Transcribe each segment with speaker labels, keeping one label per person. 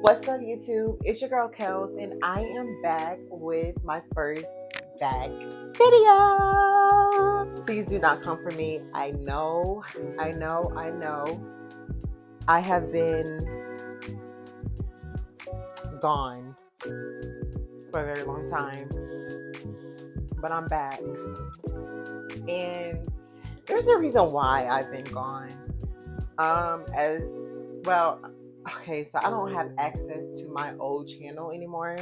Speaker 1: What's up, YouTube? It's your girl Kels, and I am back with my first back video. Please do not come for me. I know. I have been gone for a very long time, but I'm back. And there's a reason why I've been gone. As well, okay, so I don't have access to my old channel anymore.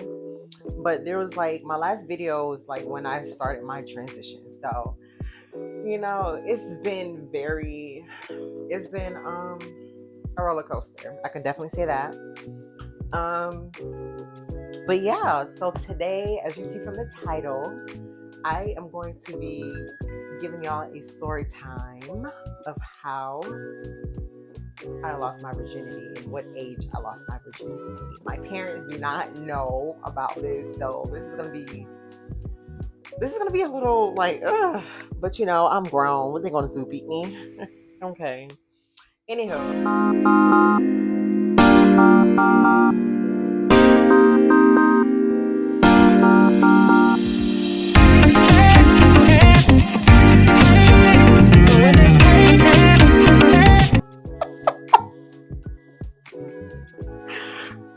Speaker 1: But there was like my last video was like when I started my transition. So, it's been a roller coaster. I can definitely say that. Um but yeah, so today, as you see from the title, I am going to be giving y'all a story time of how I lost my virginity and what age I lost my virginity. My parents do not know about this, so this is gonna be a little like, ugh. But I'm grown. What they gonna do? Beat me? Okay. Anywho,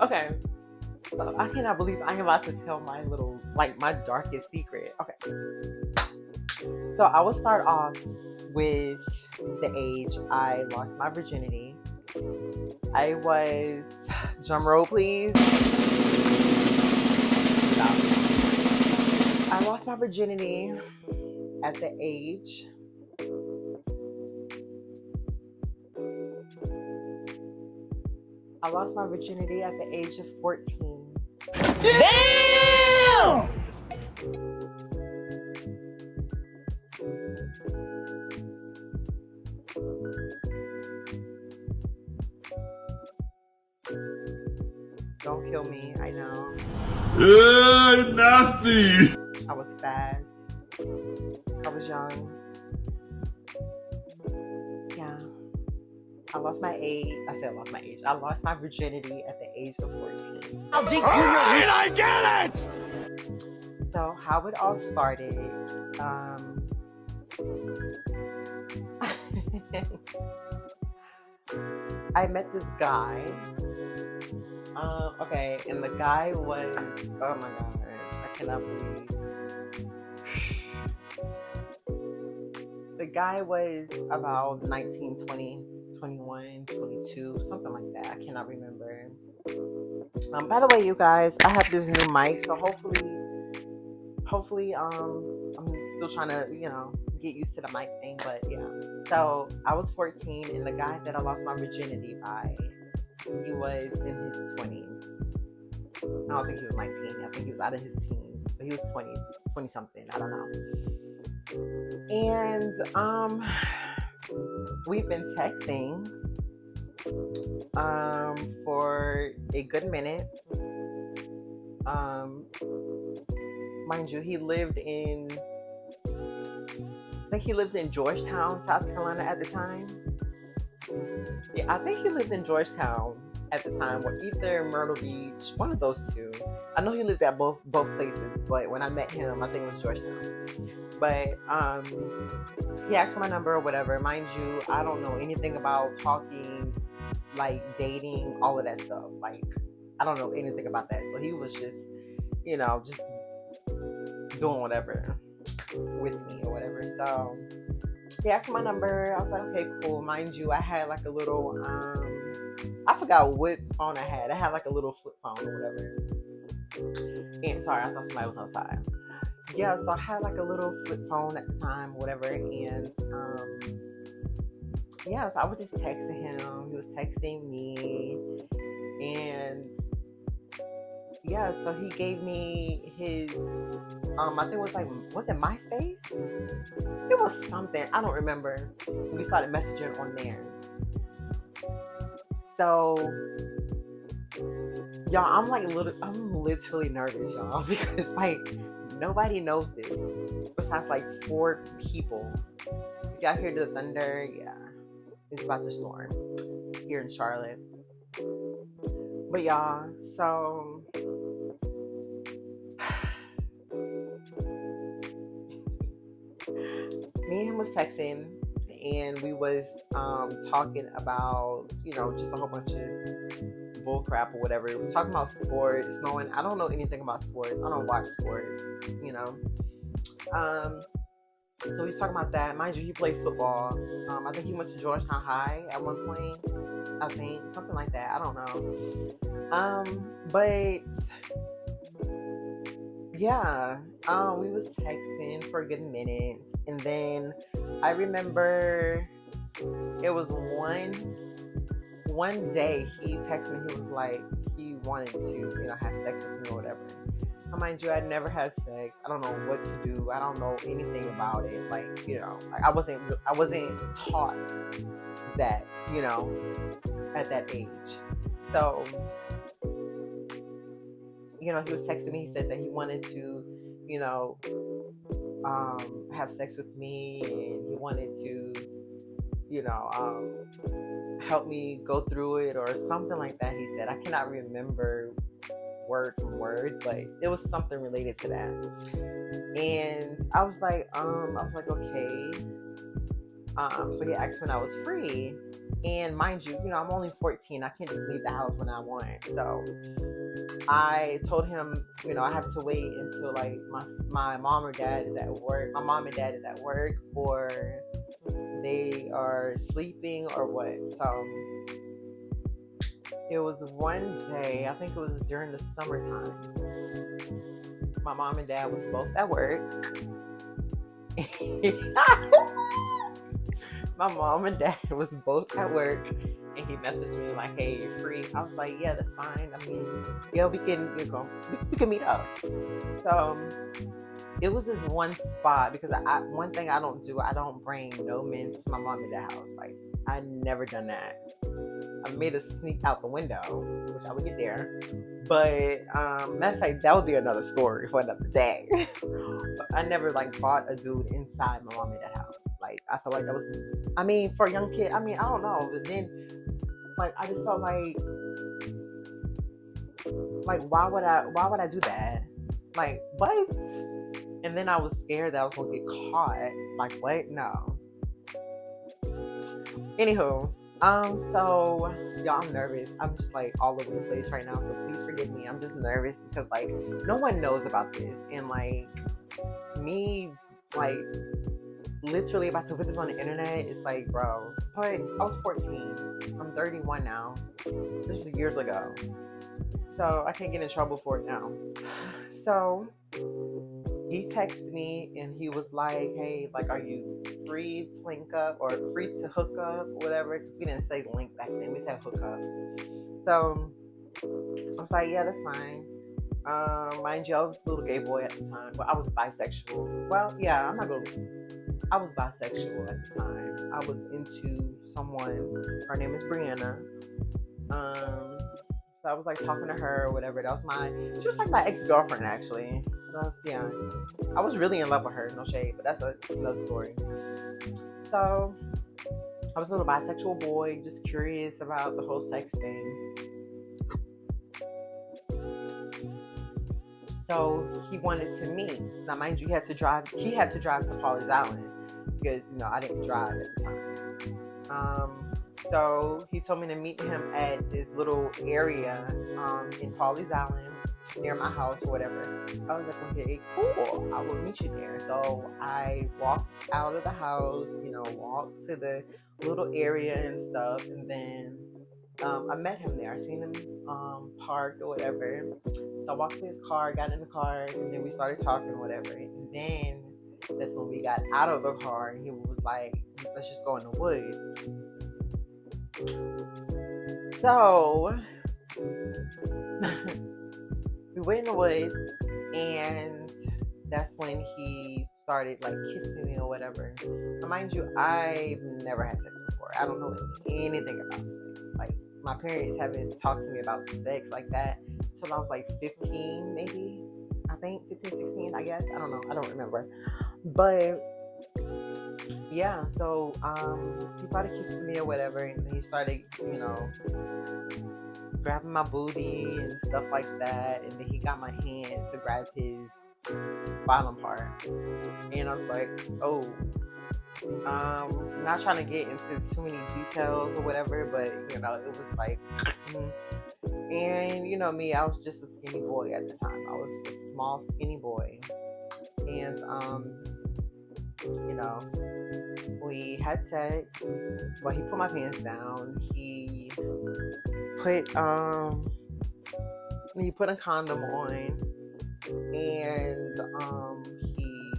Speaker 1: okay. So I cannot believe I am about to tell my darkest secret. Okay. So I will start off with the age I lost my virginity. I was, drum roll please. Stop. I lost my virginity at the age I lost my virginity at the age of 14.
Speaker 2: Damn!
Speaker 1: Don't kill me, I know.
Speaker 2: Nasty!
Speaker 1: I was fast. I was young. Yeah. I lost my age. I said I lost my age. I lost my virginity at the age of 14.
Speaker 2: Alright, I get it!
Speaker 1: So how it all started, I met this guy. Okay, and the guy was, oh my god, I cannot believe. The guy was about 19, 20, 21, 22, something like that. I cannot remember. By the way, you guys, I have this new mic, so hopefully, I'm still trying to, get used to the mic thing, but yeah. So I was 14, and the guy that I lost my virginity by, he was in his 20s. I don't think he was 19. I think he was out of his teens, but he was 20 something. I don't know. And we've been texting for a good minute. Mind you, I think he lived in Georgetown, South Carolina at the time. Yeah, I think he lived in Georgetown at the time, or either Myrtle Beach, one of those two. I know he lived at both places, but when I met him, I think it was Georgetown. But he asked for my number or whatever. Mind you, I don't know anything about talking, like dating, all of that stuff. Like, I don't know anything about that. So he was just, just doing whatever with me or whatever. So he asked for my number. I was like, okay, cool. Mind you, I had like a little, I forgot what phone I had. I had like a little flip phone or whatever. And sorry, I thought somebody was outside. Yeah, so I had like a little flip phone at the time, whatever. And yeah, so I was just texting him. He was texting me. And yeah, so he gave me his, I think it was was it MySpace? It was something, I don't remember. We started messaging on there. So, y'all, I'm literally nervous, y'all, because like nobody knows this besides like 4 people. If y'all hear the thunder, yeah, it's about to storm here in Charlotte. But y'all, so me and him was texting, and we was talking about, just a whole bunch of bull crap or whatever. We was talking about sports, knowing I don't know anything about sports. I don't watch sports, you know. Um, so we was talking about that. Mind you, he played football. I think he went to Georgetown High at one point. I think something like that. I don't know. But yeah, we was texting for a good minute, and then I remember it was one day he texted me. He was like he wanted to have sex with me or whatever. Now, mind you, I never had sex. I don't know what to do. I don't know anything about it. Like I wasn't taught that at that age. So he was texting me. He said that he wanted to, you know, have sex with me, and he wanted to, help me go through it or something like that. He said, I cannot remember word from word, but it was something related to that. And okay. So he asked when I was free. And mind you, I'm only 14. I can't just leave the house when I want. So I told him, I have to wait until like my mom or dad is at work. My mom and dad is at work, or they are sleeping, or what. So it was one day, I think it was during the summertime. My mom and dad was both at work. My mom and dad was both at work, and he messaged me like, "Hey, you're free?" I was like, "Yeah, that's fine. I mean, yeah, we can meet up." So it was this one spot because one thing I don't do, I don't bring no men to my mom and dad's house. Like, I never done that. I made a sneak out the window, which I would get there. But matter of fact, that would be another story for another day. But I never like bought a dude inside my mom and dad's house. Like, I felt like that was, I mean, for a young kid, I mean, I don't know. But then, like, I just felt like why would I do that? Like, what? And then I was scared that I was gonna get caught. Like, what? No. Anywho, so y'all, I'm nervous. I'm just like all over the place right now. So please forgive me. I'm just nervous because like no one knows about this, and like me, like literally about to put this on the internet. It's like, bro, but I was 14. I'm 31 now. This was years ago, so I can't get in trouble for it now. So he texted me and he was like, "Hey, like, are you free to link up or free to hook up, whatever?" Because we didn't say link back then; we said hook up. So I was like, "Yeah, that's fine." Mind you, I was a little gay boy at the time, but I was bisexual. Well, yeah, I'm not gonna. I was bisexual at the time. I was into someone. Her name is Brianna. So I was like talking to her or whatever. She was like my ex-girlfriend actually. Yeah, I was really in love with her. No shade, but that's another story. So I was a little bisexual boy, just curious about the whole sex thing. So he wanted to meet. Now, mind you, he had to drive to Pawleys Island because I didn't drive at the time. So he told me to meet him at this little area in Pawleys Island near my house or whatever. I was like, okay, cool. I will meet you there. So I walked out of the house, walked to the little area and stuff, and then I met him there. I seen him parked or whatever. So I walked to his car, got in the car, and then we started talking or whatever. And then that's when we got out of the car, and he was like, let's just go in the woods. So we went in the woods, and that's when he started like kissing me or whatever. Now, mind you, I've never had sex before. I don't know anything about sex. Like, my parents haven't talked to me about sex like that till I was like 15, maybe. I think 15, 16, I guess. I don't know. I don't remember. But yeah, so he started kissing me or whatever, and he started, grabbing my booty and stuff like that, and then he got my hand to grab his bottom part, and I was like, oh, not trying to get into too many details or whatever, but it was like, and me, I was just a skinny boy at the time. I was a small skinny boy, and you know, we had sex. Well, he put my pants down. Put he put a condom on, and he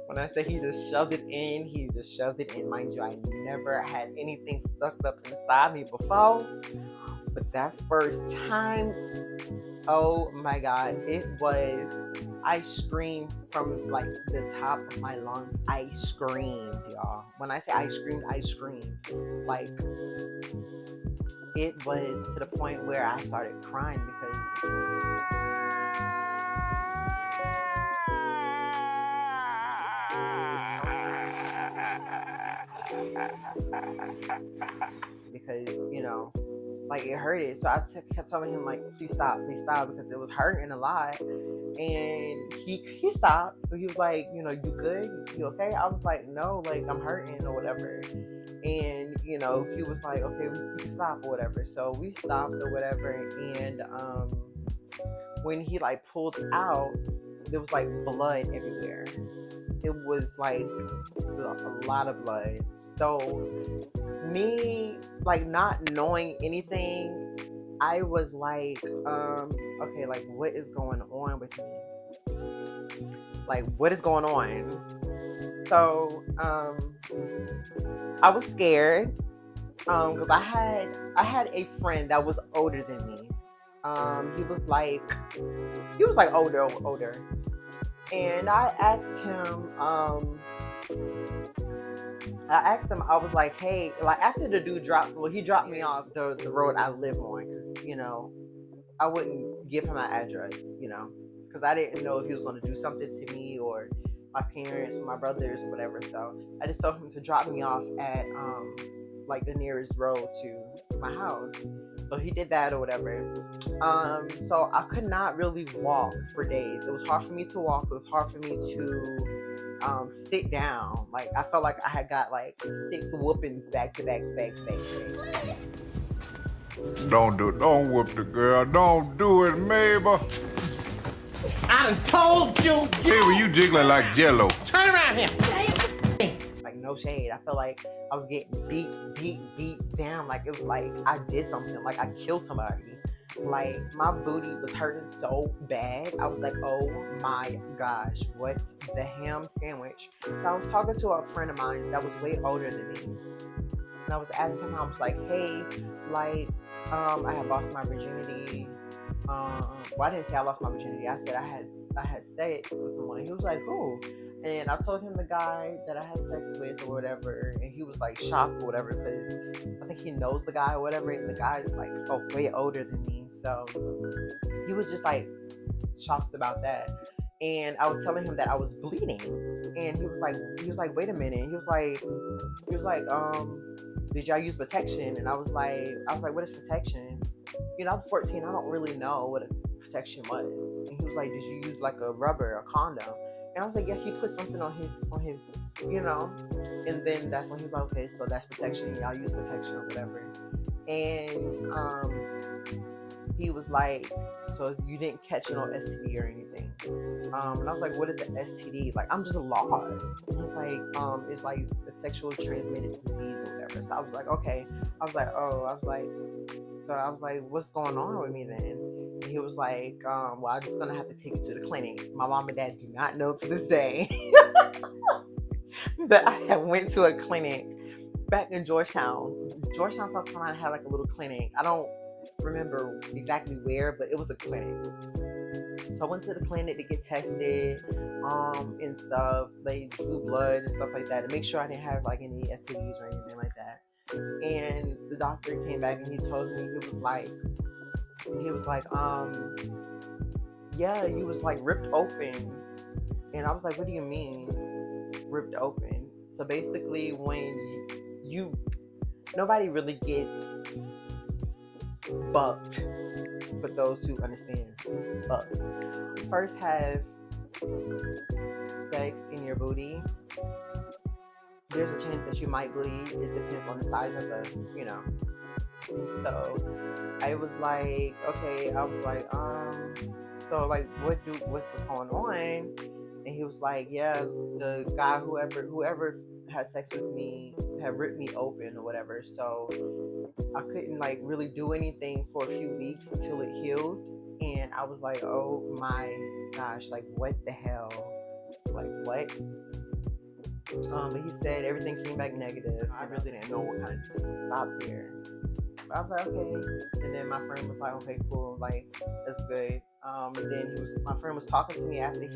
Speaker 1: when I say he just shoved it in, he just shoved it in. Mind you, I never had anything stuck up inside me before, but that first time, oh my God, I screamed from like the top of my lungs. I screamed, y'all. When I say I screamed. Like, it was to the point where I started crying because like it hurted. So I kept telling him like, please stop, because it was hurting a lot. And he stopped. So he was like, you good? You okay? I was like, no, like I'm hurting or whatever. And he was like, okay, we can stop or whatever. So we stopped or whatever. And when he like pulled out, there was like blood everywhere. It was like a lot of blood. So me like not knowing anything, I was like, okay, like what is going on with me? Like what is going on? So I was scared because I had a friend that was older than me. He was like older. And I asked him, I was like, hey, like after the dude he dropped me off the road I live on, because, I wouldn't give him my address, because I didn't know if he was going to do something to me or my parents or my brothers or whatever. So I just told him to drop me off at, like the nearest road to my house. So he did that or whatever. So I could not really walk for days. It was hard for me to walk. It was hard for me to sit down. Like I felt like I had got like 6 whoopings back to back.
Speaker 2: Don't do it. Don't whoop the girl. Don't do it, Mabel.
Speaker 3: I done told you.
Speaker 2: Mabel, you jiggling like Jello.
Speaker 3: Turn around here.
Speaker 1: Like no shade. I felt like I was getting beat down. Like it was like I did something. Like I killed somebody. Like my booty was hurting so bad. I was like, oh my gosh, what the ham sandwich? So I was talking to a friend of mine that was way older than me. And I was asking him, I was like, hey, like, I had lost my virginity. Well, I didn't say I lost my virginity. I said I had sex with someone. And he was like, who? And I told him the guy that I had sex with or whatever. And he was like shocked or whatever because I think he knows the guy or whatever. And the guy's like, oh, way older than me. So he was just like shocked about that. And I was telling him that I was bleeding. And he was like, wait a minute. He was like, did y'all use protection? And I was like, what is protection? I was 14. I don't really know what a protection was. And he was like, did you use like a rubber, a condom? And I was like, yeah, he put something on his, And then that's when he was like, okay, so that's protection. Y'all use protection or whatever. And he was like, so you didn't catch no STD or anything. And I was like, what is the STD? Like, I'm just lost. And he's like, it's like a sexual transmitted disease or whatever. So I was like, okay. I was like, what's going on with me then? And he was like, well, I'm just gonna have to take you to the clinic. My mom and dad do not know to this day that I had went to a clinic back in Georgetown, South Carolina. Had like a little clinic. I don't remember exactly where, but it was a clinic. So I went to the clinic to get tested, and stuff. They drew blood and stuff like that to make sure I didn't have like any STDs or anything like that. And the doctor came back and he told me, he was like, yeah, you was like ripped open. And I was like, what do you mean ripped open? So basically, when nobody really gets bucked, but those who understand bucked. First have sex in your booty, there's a chance that you might bleed. It depends on the size of the. So I was like, okay, I was like, so like, what's going on? And he was like, yeah, the guy, whoever had sex with me had ripped me open or whatever. So I couldn't like really do anything for a few weeks until it healed. And I was like, oh my gosh, like what the hell? Like what? But he said everything came back negative. I really didn't know what kind of to stop there. But I was like, okay. And then my friend was like, okay, cool, like that's good. And then my friend was talking to me after he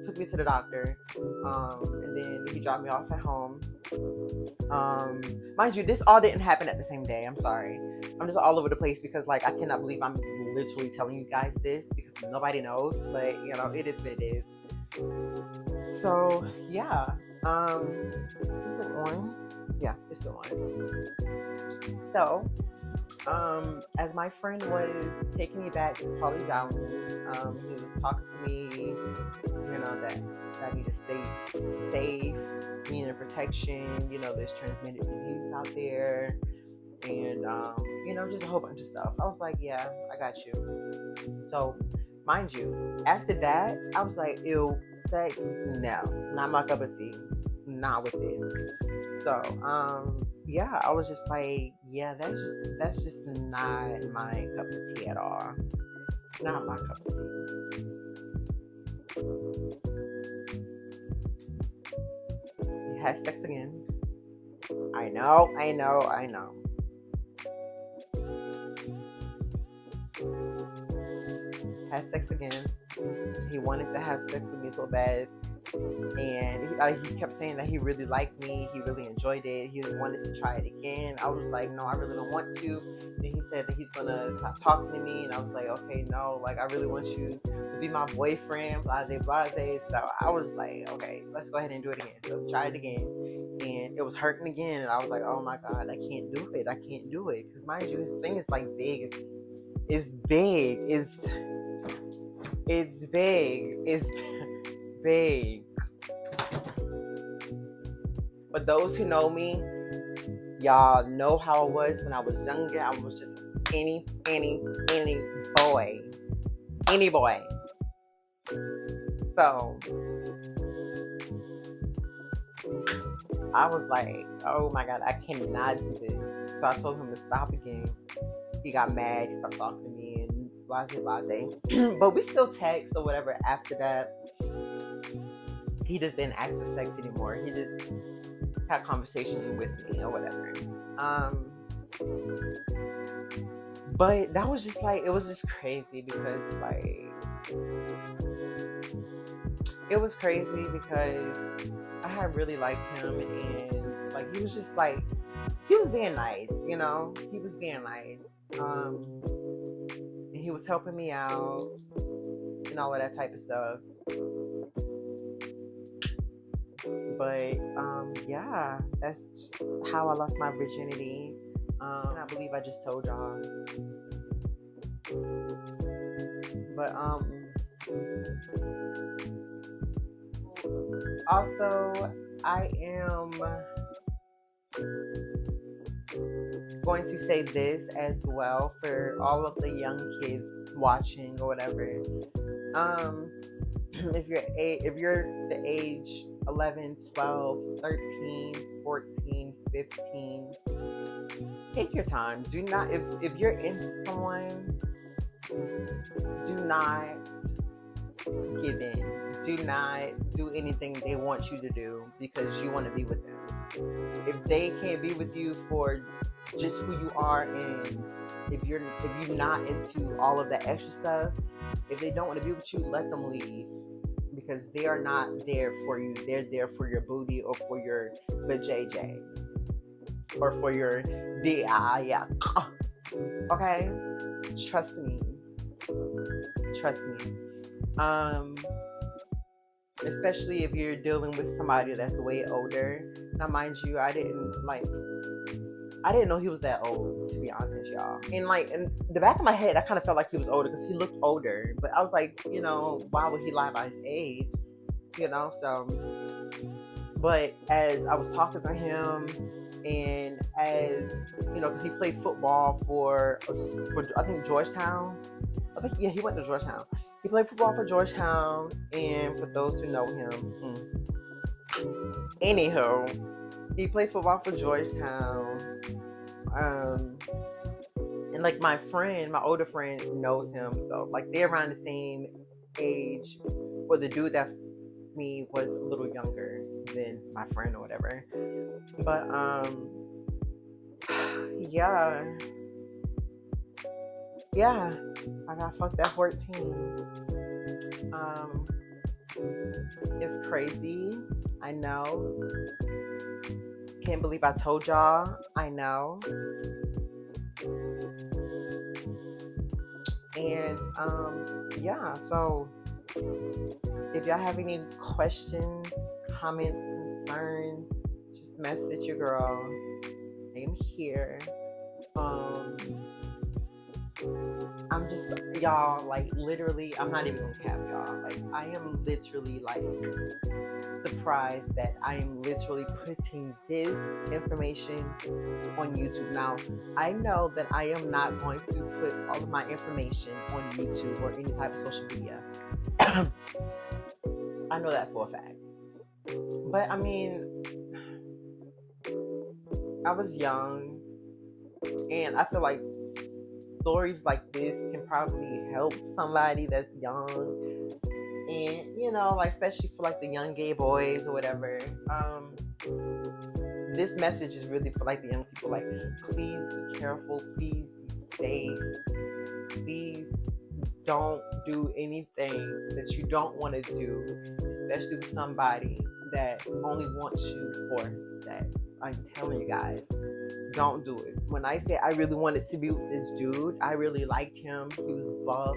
Speaker 1: took me to the doctor. And then he dropped me off at home. Mind you, this all didn't happen at the same day. I'm sorry. I'm just all over the place because like I cannot believe I'm literally telling you guys this because nobody knows. But it is what it is. So yeah. Is this still on? Yeah, it's still on. So, as my friend was taking me back to Polly's Island, he was talking to me, that I need to stay safe, meaning protection, there's transmitted disease out there, and, just a whole bunch of stuff. I was like, yeah, I got you. So, mind you, after that, I was like, ew, sex, no, not my cup of tea, not with it. So, yeah, I was just like, yeah, that's just not my cup of tea at all. Not my cup of tea. We had sex again. I know. Had sex again. He wanted to have sex with me so bad. And he kept saying that he really liked me, he really enjoyed it, he wanted to try it again. I was like, no, I really don't want to. Then he said that he's gonna stop talking to me, and I was like, okay, no, like I really want you to be my boyfriend, blase blase. So I was like, okay, let's go ahead and do it again. So we tried it again, and it was hurting again, and I was like, oh my god, I can't do it, because mind you, his thing is like big, it's big, it's big. But those who know me, y'all know how I was when I was younger. I was just any boy. Any boy. So I was like, oh my god, I cannot do this. So I told him to stop again. He got mad, he stopped talking to me and blase. But we still text or whatever after that. He just didn't ask for sex anymore. He just had conversation with me or whatever. But that was just like, it was just crazy because like, it was crazy because I had really liked him, and like he was just like, he was being nice, he was being nice. And he was helping me out and all of that type of stuff. But yeah, that's just how I lost my virginity. I believe I just told y'all. But also I am going to say this as well for all of the young kids watching or whatever. If you're the age 11, 12, 13, 14, 15, take your time. Do not, if you're into someone, do not give in. Do not do anything they want you to do because you want to be with them. If they can't be with you for just who you are, and if you're not into all of that extra stuff, if they don't want to be with you, let them leave. Because they are not there for you. They're there for your booty or for your vajayjay. Or for your yeah. Okay? Trust me. especially if you're dealing with somebody that's way older. Now, mind you, I didn't know he was that old, to be honest, y'all. And like in the back of my head, I kind of felt like he was older because he looked older. But I was like, why would he lie about his age? So. But as I was talking to him, and as because he played football for I think Georgetown. I think he went to Georgetown. He played football for Georgetown, and for those who know him, anywho, he played football for Georgetown. And like my older friend knows him, so like they're around the same age. Well, the dude that me was a little younger than my friend or whatever. But yeah, I got fucked at 14. It's crazy. I know. Can't believe I told y'all. I know. And so if y'all have any questions, comments, concerns, just message your girl. I am here. I'm just, y'all, like, literally, I'm not even gonna cap y'all. Like, I am literally, like, surprised that I am literally putting this information on YouTube. Now, I know that I am not going to put all of my information on YouTube or any type of social media. I know that for a fact. But, I mean, I was young, and I feel like stories like this can probably help somebody that's young, and like especially for like the young gay boys or whatever. This message is really for like the young people. Like, please be careful, please be safe, please don't do anything that you don't want to do, especially with somebody that only wants you for sex. I'm telling you guys, don't do it. When I say I really wanted to be with this dude, I really liked him. He was buff,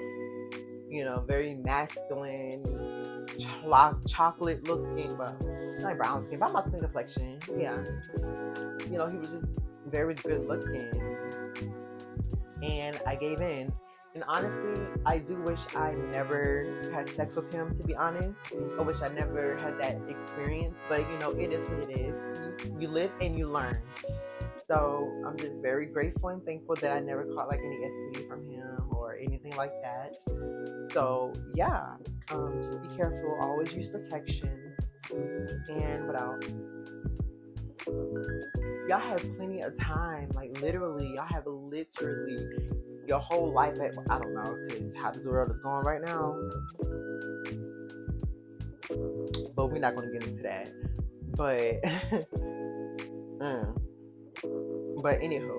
Speaker 1: very masculine, chocolate looking, but not brown skin, but my skin complexion. Yeah. He was just very good looking. And I gave in. And honestly, I do wish I never had sex with him, to be honest. I wish I never had that experience. But, it is what it is. You live and you learn. So I'm just very grateful and thankful that I never caught like any STD from him or anything like that. So, yeah. Just be careful. Always use protection. And what else? Y'all have plenty of time. Like, literally, y'all have your whole life at, I don't know, because how this world is going right now. But we're not going to get into that. But, but anywho,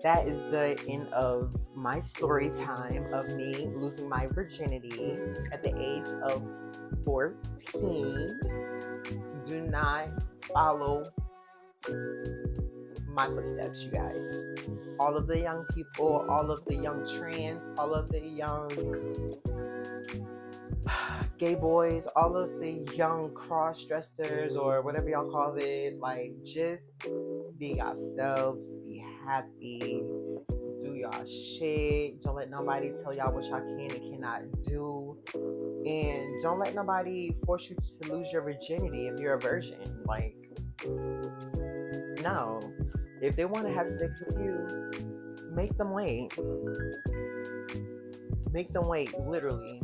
Speaker 1: that is the end of my story time of me losing my virginity at the age of 14. Do not follow my footsteps, you guys. All of the young people, all of the young trans, all of the young gay boys, all of the young cross-dressers or whatever y'all call it, like, just be yourselves, be happy, do y'all shit. Don't let nobody tell y'all what y'all can and cannot do. And don't let nobody force you to lose your virginity if you're a virgin. Like, no. If they want to have sex with you, make them wait. Make them wait, literally.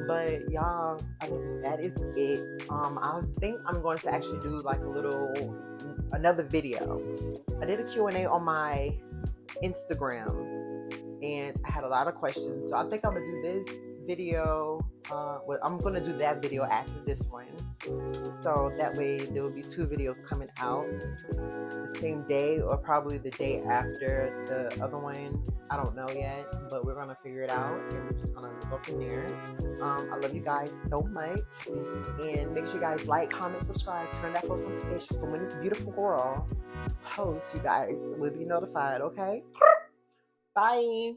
Speaker 1: But y'all, I think that is it. I think I'm going to actually do like another video. I did a Q&A on my Instagram, and I had a lot of questions. So I think I'm gonna do this video. I'm gonna do that video after this one. So that way there will be 2 videos coming out the same day, or probably the day after the other one. I don't know yet, but we're gonna figure it out, and we're just gonna go from there. I love you guys so much, and make sure you guys like, comment, subscribe, turn that post notification so when this beautiful girl posts, you guys will be notified. Okay, bye.